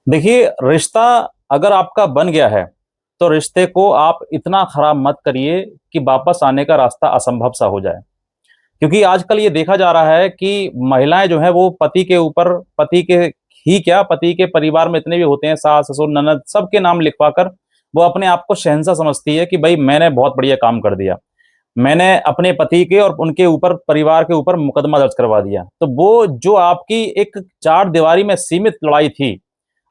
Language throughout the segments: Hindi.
देखिए, रिश्ता अगर आपका बन गया है, तो रिश्ते को आप इतना खराब मत करिए कि वापस आने का रास्ता असंभव सा हो जाए। क्योंकि आजकल ये देखा जा रहा है कि महिलाएँ जो हैं वो पति के ऊपर, पति के ही क्या, पति के परिवार में इतने भी होते हैं, सास-ससुर, ननद, सबके नाम लिखवा कर वो अपने आप को शहंशाह समझती है कि भई मैंने बहुत बढ़िया काम कर दिया। मैंने अपने पति के और उनके ऊपर, परिवार के ऊपर मुकदमा दर्ज करवा दिया। तो वो जो आपकी एक चार दीवारी में सीमित लड़ाई थी,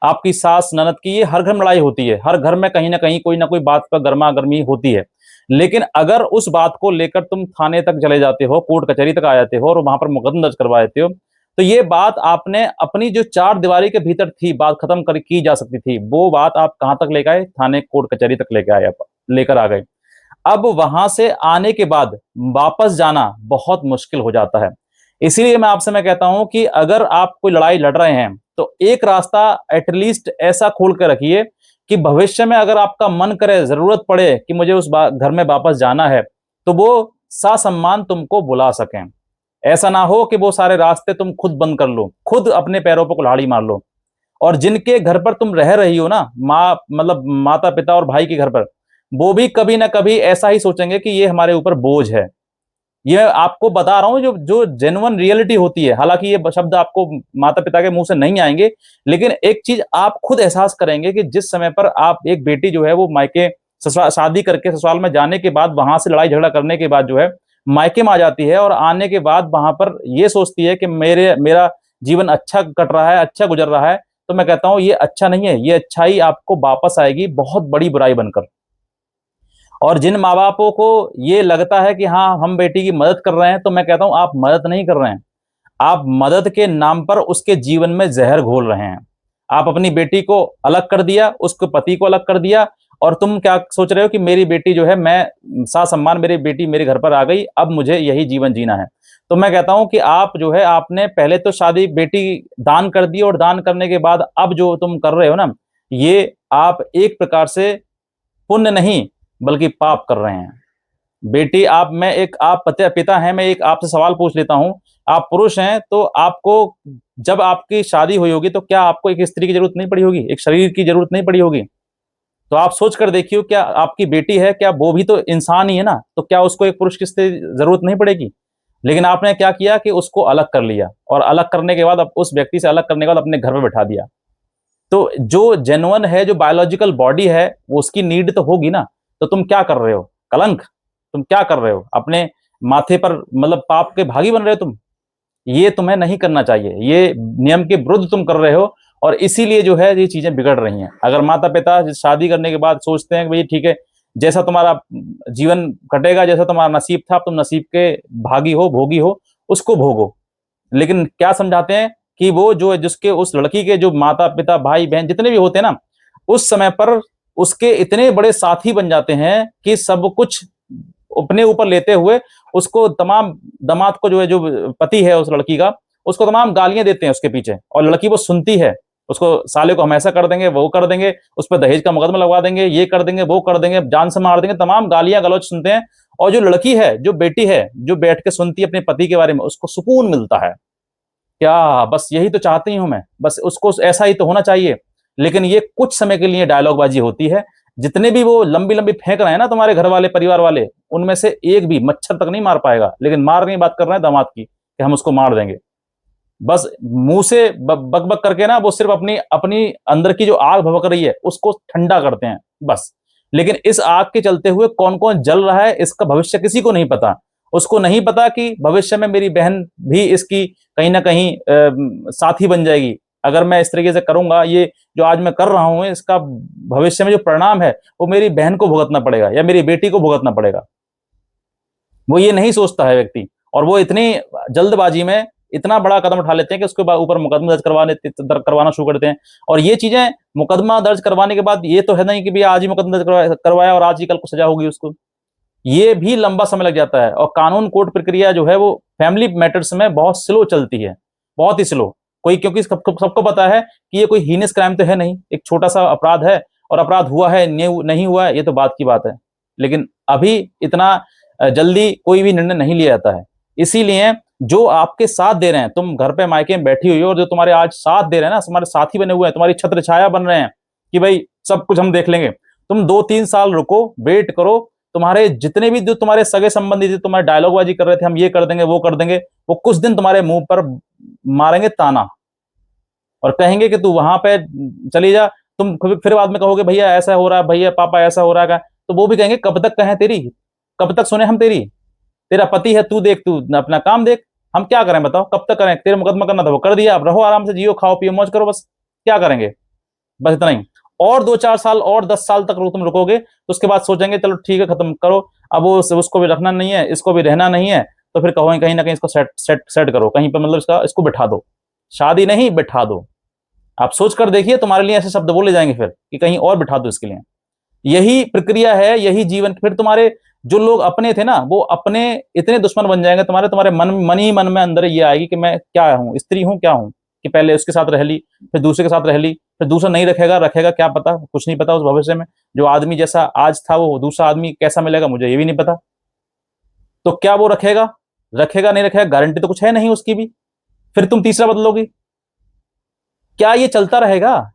आपकी सास ननद की, ये हर घर में लड़ाई होती है। हर घर में कहीं न कहीं कोई न कोई बात पर गरमा-गरमी होती है। लेकिन अगर उस बात को लेकर तुम थाने तक चले जाते हो, कोर्ट कचहरी तक आ जाते हो और वहाँ पर मुकदमा दर्ज करवा देते हो, तो ये बात आपने अपनी जो चार दीवारी के भीतर थी, बात खत्म कर की जा सकती थी। वो बात आप कहाँ तक लेके आए? थाने, कोर्ट कचहरी तक लेके आए आप, लेकर आ गए। अब वहां से आने के बाद वापस जाना बहुत मुश्किल हो जाता है। इसीलिए मैं कहता हूं कि अगर आप कोई लड़ाई लड़ रहे हैं, तो एक रास्ता एटलीस्ट ऐसा खोल के रखिए कि भविष्य में अगर आपका मन करे, जरूरत पड़े कि मुझे उस घर में वापस जाना है, तो वो ससम्मान तुमको बुला सकें। ऐसा ना हो कि वो सारे रास्ते तुम खुद बंद कर लो, खुद अपने पैरों पर कुल्हाड़ी मार लो। और जिनके घर पर तुम रह रही हो ना, माँ मतलब माता पिता और भाई के घर पर, वो भी कभी ना कभी ऐसा ही सोचेंगे कि ये हमारे ऊपर बोझ है। ये आपको बता रहा हूं, जो जो जेन्युइन रियलिटी होती है। हालांकि ये शब्द आपको माता पिता के मुंह से नहीं आएंगे, लेकिन एक चीज आप खुद एहसास करेंगे कि जिस समय पर आप, एक बेटी जो है वो मायके, ससुराल शादी करके ससुराल में जाने के बाद, वहां से लड़ाई झगड़ा करने के बाद जो है मायके में आ जाती है, और आने के बाद वहां पर ये सोचती है कि मेरा जीवन अच्छा कट रहा है, अच्छा गुजर रहा है। तो मैं कहता हूं ये अच्छा नहीं है। ये अच्छाई आपको वापस आएगी बहुत बड़ी बुराई बनकर। और जिन माँ बापों को ये लगता है कि हाँ हम बेटी की मदद कर रहे हैं, तो मैं कहता हूं आप मदद नहीं कर रहे हैं। आप मदद के नाम पर उसके जीवन में जहर घोल रहे हैं। आप अपनी बेटी को अलग कर दिया, उसके पति को अलग कर दिया, और तुम क्या सोच रहे हो कि मेरी बेटी जो है, मैं सासम्मान, मेरी बेटी मेरे घर पर आ गई, अब मुझे यही जीवन जीना है। तो मैं कहता हूं कि आप जो है, आपने पहले तो शादी बेटी दान कर दी, और दान करने के बाद अब जो तुम कर रहे हो ना, ये आप एक प्रकार से पुण्य नहीं बल्कि पाप कर रहे हैं। बेटी, आप पिता हैं, मैं एक आपसे सवाल पूछ लेता हूं। आप पुरुष हैं, तो आपको, जब आपकी शादी हुई होगी, तो क्या आपको एक स्त्री की जरूरत नहीं पड़ी होगी? एक शरीर की जरूरत नहीं पड़ी होगी? तो आप सोच कर देखिए, क्या आपकी बेटी है, क्या वो भी तो इंसान ही है ना? तो क्या उसको एक पुरुष की जरूरत नहीं पड़ेगी? लेकिन आपने क्या किया कि उसको अलग कर लिया, और अलग करने के बाद, अब उस व्यक्ति से अलग करने के बाद अपने घर में बैठा दिया। तो जो जेन्युइन है, जो बायोलॉजिकल बॉडी है, वो उसकी नीड तो होगी ना। तो तुम क्या कर रहे हो? कलंक। तुम क्या कर रहे हो? अपने माथे पर मतलब पाप के भागी बन रहे हो तुम। ये तुम्हें नहीं करना चाहिए। ये नियम के विरुद्ध तुम कर रहे हो, और इसीलिए जो है ये चीजें बिगड़ रही हैं। अगर माता पिता शादी करने के बाद सोचते हैं कि भाई ठीक है, जैसा तुम्हारा जीवन कटेगा, जैसा तुम्हारा नसीब था, तुम नसीब के भागी हो, भोगी हो, उसको भोगो। लेकिन क्या समझाते हैं कि वो जो है, जिसके, उस लड़की के जो माता पिता, भाई बहन जितने भी होते हैं ना, उस समय पर उसके इतने बड़े साथी बन जाते हैं कि सब कुछ अपने ऊपर लेते हुए उसको तमाम, दामाद को जो है, जो पति है उस लड़की का, उसको तमाम गालियां देते हैं उसके पीछे, और लड़की वो सुनती है। उसको, साले को हम ऐसा कर देंगे, वो कर देंगे, उस पर दहेज का मुकदमा लगवा देंगे, ये कर देंगे, वो कर देंगे, जान से मार देंगे, तमाम गालियां गलौज सुनते हैं। और जो लड़की है, जो बेटी है, जो बैठ के सुनती है अपने पति के बारे में, उसको सुकून मिलता है। क्या बस यही तो चाहती हूं मैं, बस उसको ऐसा ही तो होना चाहिए। लेकिन ये कुछ समय के लिए डायलॉग बाजी होती है। जितने भी वो लंबी लंबी फेंक रहे हैं ना तुम्हारे घर वाले, परिवार वाले, उनमें से एक भी मच्छर तक नहीं मार पाएगा। लेकिन मारने की बात कर रहे हैं दामाद की, कि हम उसको मार देंगे। बस मुंह से बक बक करके ना, वो सिर्फ अपनी अपनी अंदर की जो आग भभक रही है उसको ठंडा करते हैं, बस। लेकिन इस आग के चलते हुए कौन कौन जल रहा है, इसका भविष्य किसी को नहीं पता। उसको नहीं पता कि भविष्य में मेरी बहन भी इसकी कहीं ना कहीं साथी बन जाएगी। अगर मैं इस तरीके से करूंगा, ये जो आज मैं कर रहा हूं, इसका भविष्य में जो परिणाम है, वो मेरी बहन को भुगतना पड़ेगा या मेरी बेटी को भुगतना पड़ेगा। वो ये नहीं सोचता है व्यक्ति, और वो इतनी जल्दबाजी में इतना बड़ा कदम उठा लेते हैं कि उसके बाद ऊपर मुकदमा करवाना शुरू कर देते हैं। और ये चीजें, मुकदमा दर्ज करवाने के बाद ये तो है नहीं कि भैया आज ही मुकदमा दर्ज करवाया और आज ही कल को सजा होगी उसको। ये भी लंबा समय लग जाता है, और कानून कोर्ट प्रक्रिया जो है वो फैमिली मैटर्स में बहुत स्लो चलती है, बहुत ही स्लो। कोई, क्योंकि सबको पता है कि ये कोई हीनस क्राइम तो है नहीं, एक छोटा सा अपराध है, और अपराध हुआ है नहीं हुआ है, ये तो बात की बात है। लेकिन अभी इतना जल्दी कोई भी निर्णय नहीं लिया जाता है। इसीलिए जो आपके साथ दे रहे हैं, तुम घर पे मायके में बैठी हुई हो और जो तुम्हारे आज साथ दे रहे हैं ना, तुम्हारे साथी बने हुए हैं, तुम्हारी छत्र छाया बन रहे हैं कि भाई सब कुछ हम देख लेंगे, तुम 2-3 साल रुको, वेट करो। तुम्हारे जितने भी जो तुम्हारे सगे संबंधी थे, तुम्हारे डायलॉग बाजी कर रहे थे, हम ये कर देंगे वो कर देंगे, वो कुछ दिन तुम्हारे मुंह पर मारेंगे ताना और कहेंगे कि तू वहां पे चली जा। तुम फिर बाद में कहोगे भैया ऐसा हो रहा है, भैया पापा ऐसा हो रहा है, तो वो भी कहेंगे कब तक कहें तेरी, कब तक सुने हम तेरी, तेरा पति है, तू देख, तू अपना काम देख, हम क्या करें बताओ, कब तक करें, तेरे मुकदमा करना था वो कर दिया, अब रहो आराम से, जियो खाओ पियो मौज करो, बस क्या करेंगे, बस इतना ही। और 2-4 साल और 10 साल तक तुम रुकोगे तो उसके बाद सोचेंगे चलो ठीक है खत्म करो, अब वो उसको भी रखना नहीं है, इसको भी रहना नहीं है, तो फिर कहोगे कहीं ना कहीं इसको सेट सेट सेट करो कहीं पर, मतलब इसको बिठा दो, शादी नहीं बिठा दो। आप सोच कर देखिए, तुम्हारे लिए ऐसे शब्द बोले जाएंगे फिर कि कहीं और बिठा दो इसके लिए। यही प्रक्रिया है, यही जीवन। फिर तुम्हारे जो लोग अपने थे ना, वो अपने इतने दुश्मन बन जाएंगे तुम्हारे, तुम्हारे मन ही मन में अंदर ये आएगी कि मैं क्या हूं, स्त्री हूं क्या हूं, कि पहले उसके साथ रह ली, फिर दूसरे के साथ रह ली, फिर दूसरा नहीं रखेगा, रखेगा क्या पता, कुछ नहीं पता उस भविष्य में, जो आदमी जैसा आज था वो दूसरा आदमी कैसा मिलेगा मुझे ये भी नहीं पता। तो क्या वो रखेगा, रखेगा नहीं रखेगा, गारंटी तो कुछ है नहीं उसकी भी, फिर तुम तीसरा बदलोगी, क्या ये चलता रहेगा?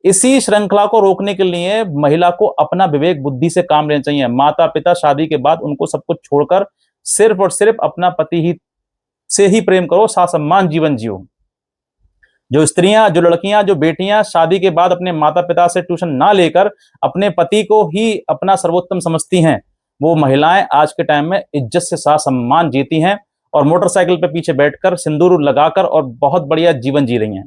इसी श्रृंखला को रोकने के लिए महिला को अपना विवेक बुद्धि से काम लेना चाहिए। माता पिता शादी के बाद उनको सब कुछ छोड़कर सिर्फ और सिर्फ अपना पति ही से ही प्रेम करो, सम्मान जीवन जियो। जो स्त्रियां, जो लड़कियां, जो बेटियां शादी के बाद अपने माता पिता से ट्यूशन ना लेकर अपने पति को ही अपना सर्वोत्तम समझती हैं, वो महिलाएं आज के टाइम में इज्जत से सम्मान जीती हैं और मोटरसाइकिल पे पीछे बैठकर सिंदूर लगाकर और बहुत बढ़िया जीवन जी रही हैं।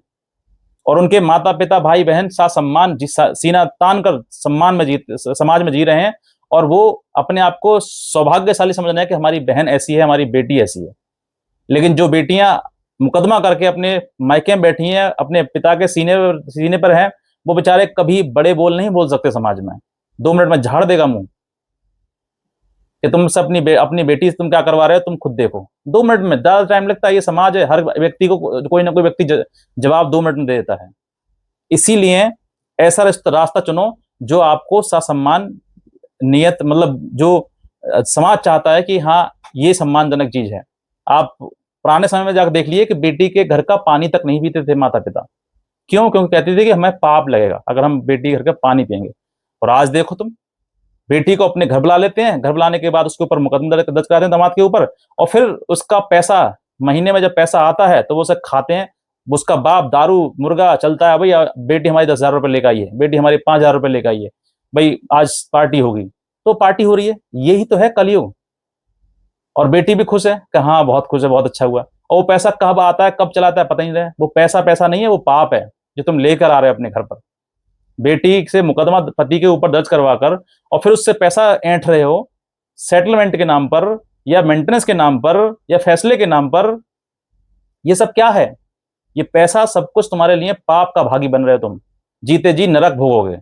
और उनके माता पिता भाई बहन सम्मान सीना तान कर सम्मान में समाज में जी रहे हैं, और वो अपने आप को सौभाग्यशाली समझ रहे हैं कि हमारी बहन ऐसी है, हमारी बेटी ऐसी है। लेकिन जो बेटियां मुकदमा करके अपने मायके में बैठी हैं, अपने पिता के सीने पर हैं, वो बेचारे कभी बड़े बोल नहीं बोल सकते समाज में, 2 मिनट में झाड़ देगा मुंह कि तुमसे अपनी बेटी से तुम क्या करवा रहे हो, तुम खुद देखो। 2 मिनट में, ज्यादा टाइम लगता है, ये समाज है, हर व्यक्ति को कोई ना कोई व्यक्ति जवाब 2 मिनट में दे देता है। इसीलिए ऐसा रास्ता चुनो जो आपको ससम्मान नियत, मतलब जो समाज चाहता है कि हाँ ये सम्मानजनक चीज है। आप पुराने समय में जाकर देख लिए कि बेटी के घर का पानी तक नहीं पीते थे माता पिता, क्यों? क्योंकि कहते थे कि हमें पाप लगेगा अगर हम बेटी घर का पानी पियेंगे। और आज देखो तुम, बेटी को अपने घर बुला लेते हैं, घर बुलाने के बाद उसके ऊपर मुकदमा दर्ज कराते हैं दामाद के ऊपर, और फिर उसका पैसा महीने में जब पैसा आता है तो वो उसे खाते हैं। उसका बाप दारू मुर्गा चलता है, भैया बेटी हमारी 10,000 रुपए लेकर आई है, बेटी हमारी 5,000 रुपए लेकर आई है, भाई आज पार्टी होगी, तो पार्टी हो रही है। यही तो है कलयुग। और बेटी भी खुश है कि हाँ बहुत खुश है, बहुत अच्छा हुआ। और वो पैसा कब आता है कब चलाता है पता नहीं रहे। वो पैसा पैसा नहीं है, वो पाप है जो तुम लेकर आ रहे हो अपने घर पर। बेटी से मुकदमा पति के ऊपर दर्ज करवाकर और फिर उससे पैसा ऐंठ रहे हो, सेटलमेंट के नाम पर या मेंटेनेंस के नाम पर या फैसले के नाम पर। ये सब क्या है? ये पैसा सब कुछ तुम्हारे लिए पाप का भागी बन रहे हो तुम, जीते जी नरक भोगोगे।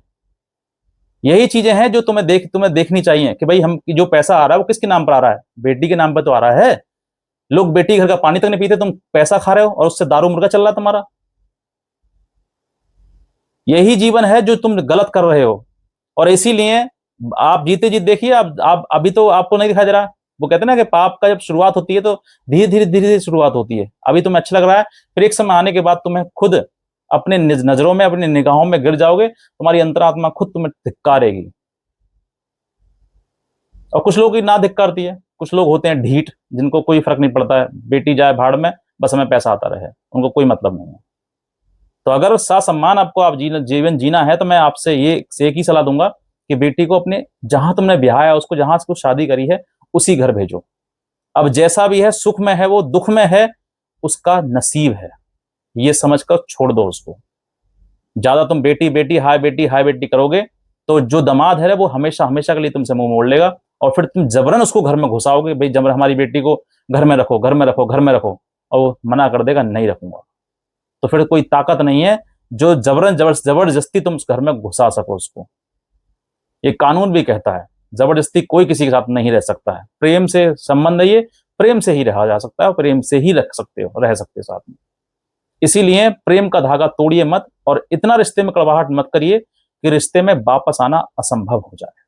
यही चीजें हैं जो तुम्हें देखनी चाहिए कि भाई हम जो पैसा आ रहा है वो किसके नाम पर आ रहा है? बेटी के नाम पर तो आ रहा है। लोग बेटी घर का पानी तक नहीं पीते, तुम पैसा खा रहे हो और उससे दारू मुर्गा चल रहा है तुम्हारा। यही जीवन है जो तुम गलत कर रहे हो। और इसीलिए आप जीते जी देखिए, आप अभी तो आपको नहीं दिखाई दे रहा। वो कहते हैं ना कि पाप का जब शुरुआत होती है तो धीरे धीरे शुरुआत होती है। अभी तुम्हें अच्छा लग रहा है, फिर एक समय आने के बाद तुम्हें खुद अपने नजरों में, अपनी निगाहों में गिर जाओगे, तुम्हारी अंतरात्मा खुद तुम्हें धिक्कारेगी। और कुछ लोग की ना धिक्कारती है, कुछ लोग होते हैं ढीठ, जिनको कोई फर्क नहीं पड़ता है, बेटी जाए भाड़ में, बस हमें पैसा आता रहे, उनको कोई मतलब नहीं है। तो अगर ससम्मान आपको आप जीवन जीना है तो मैं आपसे ये एक ही सलाह दूंगा कि बेटी को अपने, जहां तुमने ब्याह है उसको, जहां से शादी करी है उसी घर भेजो। अब जैसा भी है, सुख में है वो, दुख में है, उसका नसीब है, ये समझकर छोड़ दो उसको। ज्यादा तुम बेटी बेटी हाय बेटी करोगे तो जो दामाद है वो हमेशा हमेशा के लिए तुमसे मुंह मोड़ लेगा, और फिर तुम जबरन उसको घर में घुसाओगे, भाई जबरन हमारी बेटी को घर में रखो, घर में रखो, घर में रखो, और वो मना कर देगा नहीं रखूंगा। तो फिर कोई ताकत नहीं है जो जबरदस्ती तुम उस घर में घुसा सको उसको। ये कानून भी कहता है जबरदस्ती कोई किसी के साथ नहीं रह सकता है। प्रेम से संबंध है ये, प्रेम से ही रहा जा सकता है, और प्रेम से ही रह सकते हो साथ में। इसीलिए प्रेम का धागा तोड़िए मत, और इतना रिश्ते में कड़वाहट मत करिए कि रिश्ते में वापस आना असंभव हो जाए।